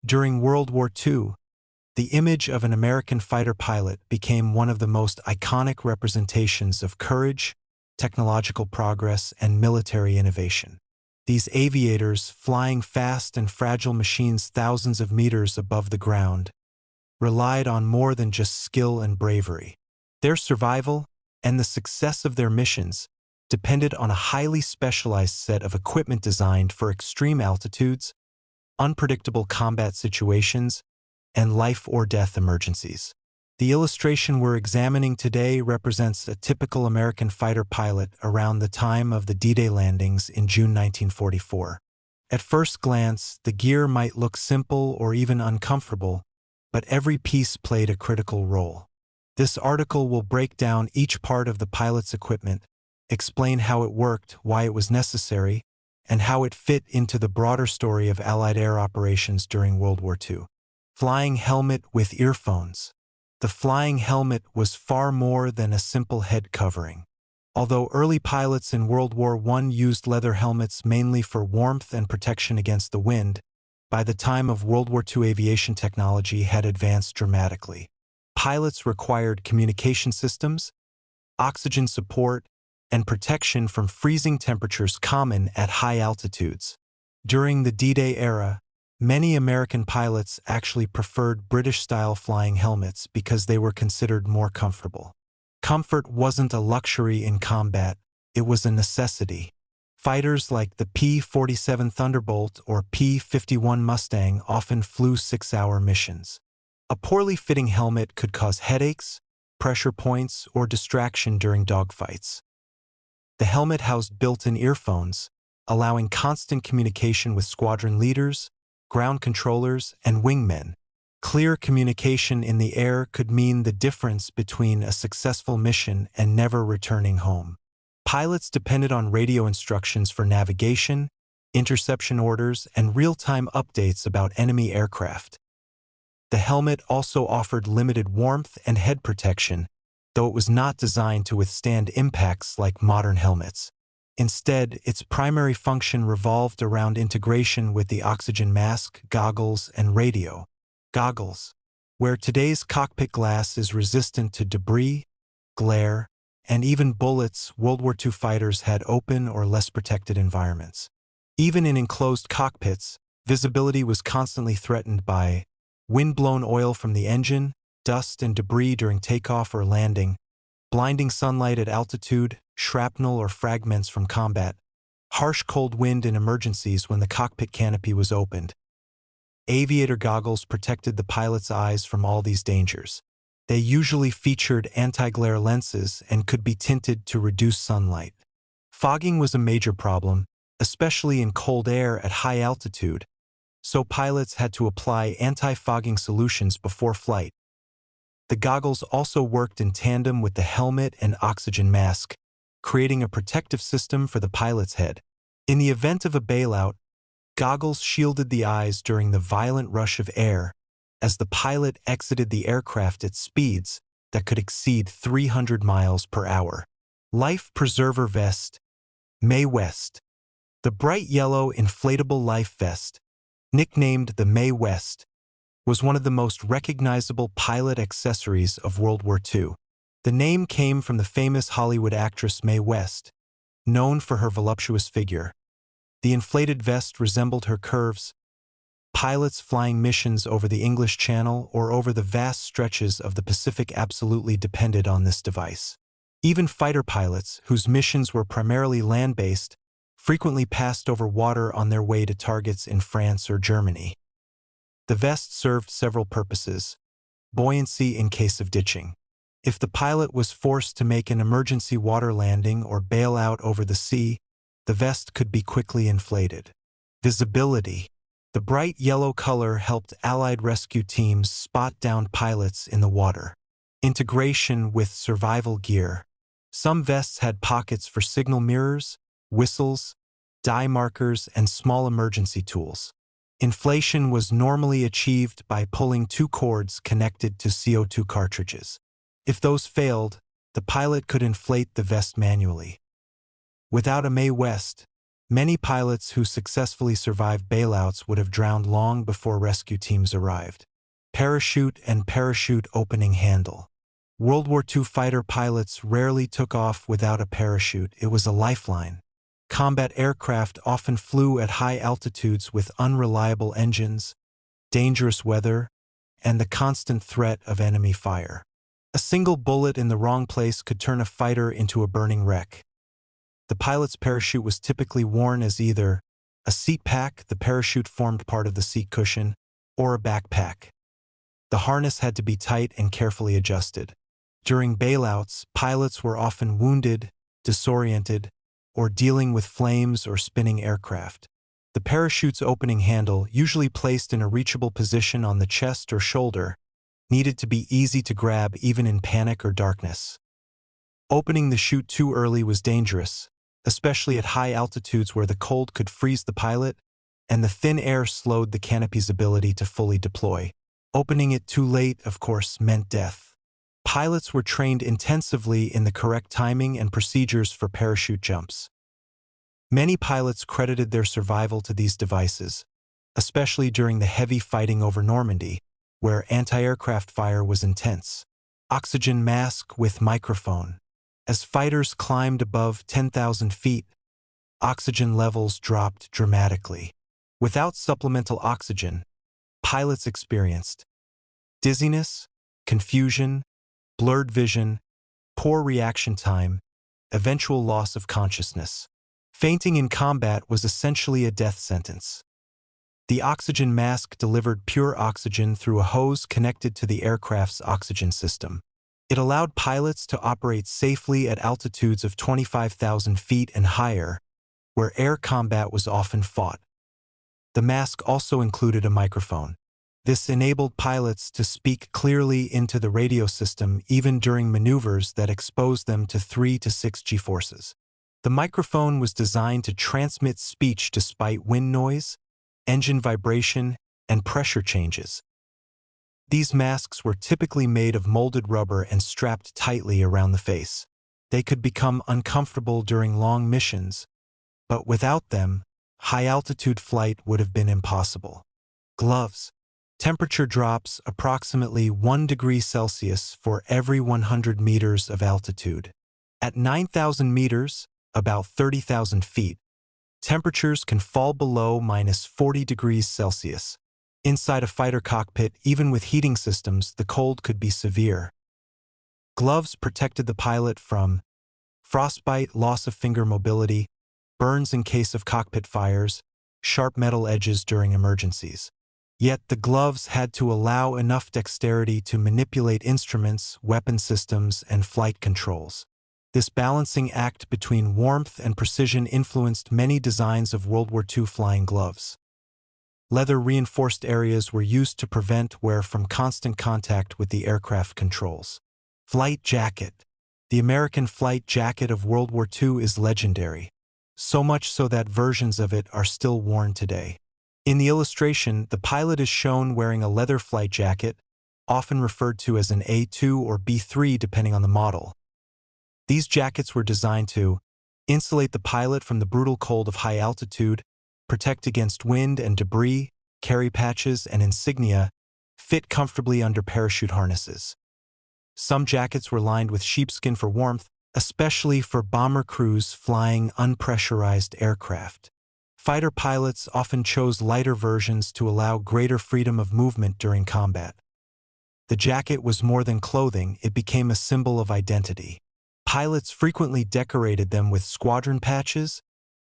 During World War II, the image of an American fighter pilot became one of the most iconic representations of courage, technological progress, and military innovation. These aviators, flying fast and fragile machines thousands of meters above the ground, relied on more than just skill and bravery. Their survival and the success of their missions depended on a highly specialized set of equipment designed for extreme altitudes, unpredictable combat situations, and life-or-death emergencies. The illustration we're examining today represents a typical American fighter pilot around the time of the D-Day landings in June 1944. At first glance, the gear might look simple or even uncomfortable, but every piece played a critical role. This article will break down each part of the pilot's equipment, explain how it worked, why it was necessary, and how it fit into the broader story of Allied air operations during World War II. Flying helmet with earphones. The flying helmet was far more than a simple head covering. Although early pilots in World War I used leather helmets mainly for warmth and protection against the wind, by the time of World War II aviation technology had advanced dramatically. Pilots required communication systems, oxygen support, and protection from freezing temperatures common at high altitudes. During the D-Day era, many American pilots actually preferred British-style flying helmets because they were considered more comfortable. Comfort wasn't a luxury in combat, it was a necessity. Fighters like the P-47 Thunderbolt or P-51 Mustang often flew 6-hour missions. A poorly fitting helmet could cause headaches, pressure points, or distraction during dogfights. The helmet housed built-in earphones, allowing constant communication with squadron leaders, ground controllers, and wingmen. Clear communication in the air could mean the difference between a successful mission and never returning home. Pilots depended on radio instructions for navigation, interception orders, and real-time updates about enemy aircraft. The helmet also offered limited warmth and head protection, though it was not designed to withstand impacts like modern helmets. Instead, its primary function revolved around integration with the oxygen mask, goggles, and radio. Goggles, where today's cockpit glass is resistant to debris, glare, and even bullets, World War II fighters had open or less protected environments. Even in enclosed cockpits, visibility was constantly threatened by wind-blown oil from the engine, dust and debris during takeoff or landing, blinding sunlight at altitude, shrapnel or fragments from combat, harsh cold wind in emergencies when the cockpit canopy was opened. Aviator goggles protected the pilot's eyes from all these dangers. They usually featured anti-glare lenses and could be tinted to reduce sunlight. Fogging was a major problem, especially in cold air at high altitude, so pilots had to apply anti-fogging solutions before flight. The goggles also worked in tandem with the helmet and oxygen mask, creating a protective system for the pilot's head. In the event of a bailout, goggles shielded the eyes during the violent rush of air as the pilot exited the aircraft at speeds that could exceed 300 miles per hour. Life Preserver Vest. Mae West. The bright yellow inflatable life vest, nicknamed the Mae West, was one of the most recognizable pilot accessories of World War II. The name came from the famous Hollywood actress Mae West, known for her voluptuous figure. The inflated vest resembled her curves. Pilots flying missions over the English Channel or over the vast stretches of the Pacific absolutely depended on this device. Even fighter pilots, whose missions were primarily land-based, frequently passed over water on their way to targets in France or Germany. The vest served several purposes. Buoyancy in case of ditching. If the pilot was forced to make an emergency water landing or bail out over the sea, the vest could be quickly inflated. Visibility. The bright yellow color helped Allied rescue teams spot downed pilots in the water. Integration with survival gear. Some vests had pockets for signal mirrors, whistles, dye markers, and small emergency tools. Inflation was normally achieved by pulling 2 cords connected to CO2 cartridges. If those failed, the pilot could inflate the vest manually. Without a Mae West, Many pilots who successfully survived bailouts would have drowned long before rescue teams arrived. Parachute and parachute opening handle. World War II fighter pilots rarely took off without a parachute. It was a lifeline. Combat aircraft often flew at high altitudes with unreliable engines, dangerous weather, and the constant threat of enemy fire. A single bullet in the wrong place could turn a fighter into a burning wreck. The pilot's parachute was typically worn as either a seat pack, the parachute formed part of the seat cushion, or a backpack. The harness had to be tight and carefully adjusted. During bailouts, pilots were often wounded, disoriented, or dealing with flames or spinning aircraft. The parachute's opening handle, usually placed in a reachable position on the chest or shoulder, needed to be easy to grab even in panic or darkness. Opening the chute too early was dangerous, especially at high altitudes where the cold could freeze the pilot, and the thin air slowed the canopy's ability to fully deploy. Opening it too late, of course, meant death. Pilots were trained intensively in the correct timing and procedures for parachute jumps. Many pilots credited their survival to these devices, especially during the heavy fighting over Normandy, where anti-aircraft fire was intense. Oxygen mask with microphone. As fighters climbed above 10,000 feet, oxygen levels dropped dramatically. Without supplemental oxygen, pilots experienced dizziness, confusion, blurred vision, poor reaction time, eventual loss of consciousness. Fainting in combat was essentially a death sentence. The oxygen mask delivered pure oxygen through a hose connected to the aircraft's oxygen system. It allowed pilots to operate safely at altitudes of 25,000 feet and higher, where air combat was often fought. The mask also included a microphone. This enabled pilots to speak clearly into the radio system even during maneuvers that exposed them to 3 to 6 G-forces. The microphone was designed to transmit speech despite wind noise, engine vibration, and pressure changes. These masks were typically made of molded rubber and strapped tightly around the face. They could become uncomfortable during long missions, but without them, high-altitude flight would have been impossible. Gloves. Temperature drops approximately 1 degree Celsius for every 100 meters of altitude. At 9,000 meters, about 30,000 feet, temperatures can fall below -40 degrees Celsius. Inside a fighter cockpit, even with heating systems, the cold could be severe. Gloves protected the pilot from frostbite, loss of finger mobility, burns in case of cockpit fires, sharp metal edges during emergencies. Yet the gloves had to allow enough dexterity to manipulate instruments, weapon systems, and flight controls. This balancing act between warmth and precision influenced many designs of World War II flying gloves. Leather-reinforced areas were used to prevent wear from constant contact with the aircraft controls. Flight jacket. The American flight jacket of World War II is legendary, so much so that versions of it are still worn today. In the illustration, the pilot is shown wearing a leather flight jacket, often referred to as an A2 or B3 depending on the model. These jackets were designed to insulate the pilot from the brutal cold of high altitude, protect against wind and debris, carry patches and insignia, fit comfortably under parachute harnesses. Some jackets were lined with sheepskin for warmth, especially for bomber crews flying unpressurized aircraft. Fighter pilots often chose lighter versions to allow greater freedom of movement during combat. The jacket was more than clothing, it became a symbol of identity. Pilots frequently decorated them with squadron patches,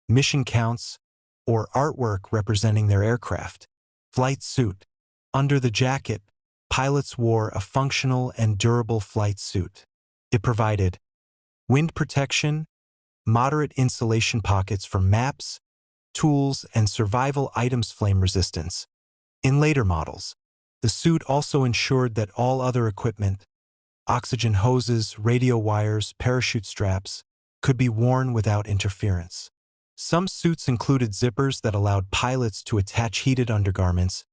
mission counts, or artwork representing their aircraft. Flight suit. Under the jacket, pilots wore a functional and durable flight suit. It provided wind protection, moderate insulation pockets for maps, tools, and survival items, flame resistance. In later models, the suit also ensured that all other equipment, oxygen hoses, radio wires, parachute straps, could be worn without interference. Some suits included zippers that allowed pilots to attach heated undergarments,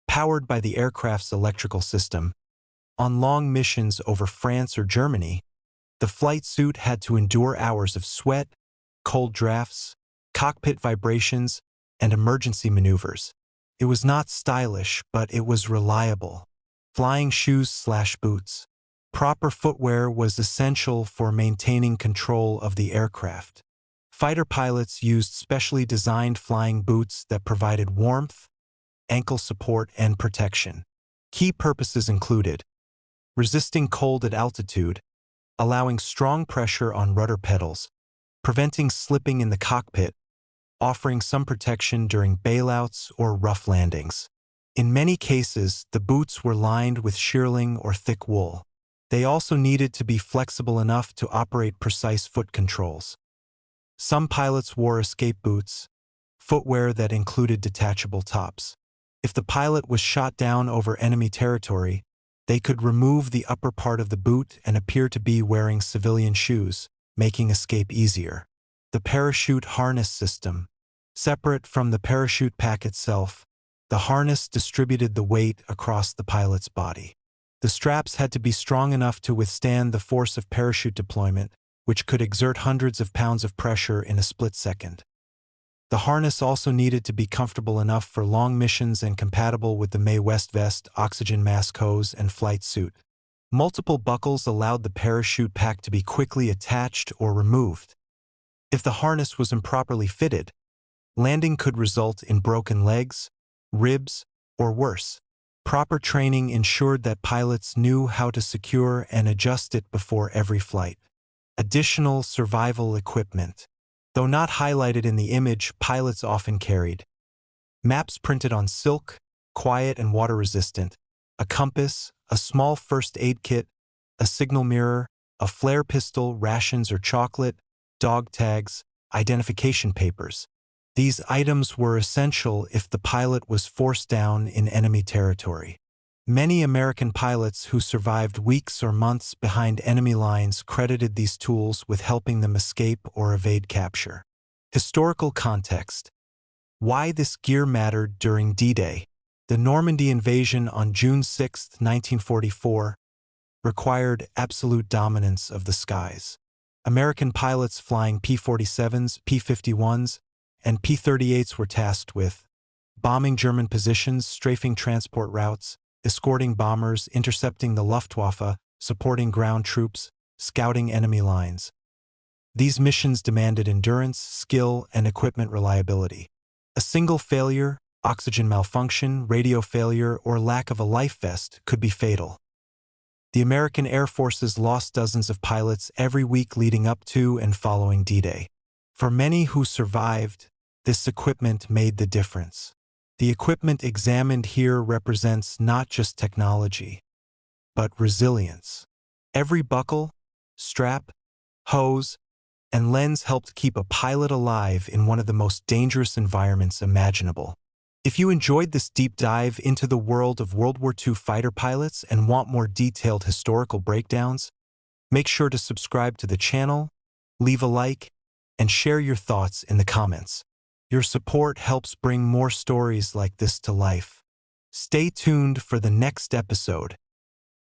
powered by the aircraft's electrical system. On long missions over France or Germany, the flight suit had to endure hours of sweat, cold drafts, cockpit vibrations, and emergency maneuvers. It was not stylish, but it was reliable. Flying shoes/boots. Proper footwear was essential for maintaining control of the aircraft. Fighter pilots used specially designed flying boots that provided warmth, ankle support, and protection. Key purposes included resisting cold at altitude, allowing strong pressure on rudder pedals, preventing slipping in the cockpit, offering some protection during bailouts or rough landings. In many cases, the boots were lined with shearling or thick wool. They also needed to be flexible enough to operate precise foot controls. Some pilots wore escape boots, footwear that included detachable tops. If the pilot was shot down over enemy territory, they could remove the upper part of the boot and appear to be wearing civilian shoes, making escape easier. The parachute harness system. Separate from the parachute pack itself, the harness distributed the weight across the pilot's body. The straps had to be strong enough to withstand the force of parachute deployment, which could exert hundreds of pounds of pressure in a split second. The harness also needed to be comfortable enough for long missions and compatible with the Mae West vest, oxygen mask hose, and flight suit. Multiple buckles allowed the parachute pack to be quickly attached or removed. If the harness was improperly fitted, landing could result in broken legs, ribs, or worse. Proper training ensured that pilots knew how to secure and adjust it before every flight. Additional survival equipment. Though not highlighted in the image, pilots often carried maps printed on silk, quiet and water-resistant, a compass, a small first aid kit, a signal mirror, a flare pistol, rations or chocolate, dog tags, identification papers. These items were essential if the pilot was forced down in enemy territory. Many American pilots who survived weeks or months behind enemy lines credited these tools with helping them escape or evade capture. Historical context. Why this gear mattered during D-Day. The Normandy invasion on June 6, 1944, required absolute dominance of the skies. American pilots flying P-47s, P-51s, and P-38s were tasked with bombing German positions, strafing transport routes, escorting bombers, intercepting the Luftwaffe, supporting ground troops, scouting enemy lines. These missions demanded endurance, skill, and equipment reliability. A single failure, oxygen malfunction, radio failure, or lack of a life vest could be fatal. The American Air Forces lost dozens of pilots every week leading up to and following D-Day. For many who survived, this equipment made the difference. The equipment examined here represents not just technology, but resilience. Every buckle, strap, hose, and lens helped keep a pilot alive in one of the most dangerous environments imaginable. If you enjoyed this deep dive into the world of World War II fighter pilots and want more detailed historical breakdowns, make sure to subscribe to the channel, leave a like, and share your thoughts in the comments. Your support helps bring more stories like this to life. Stay tuned for the next episode,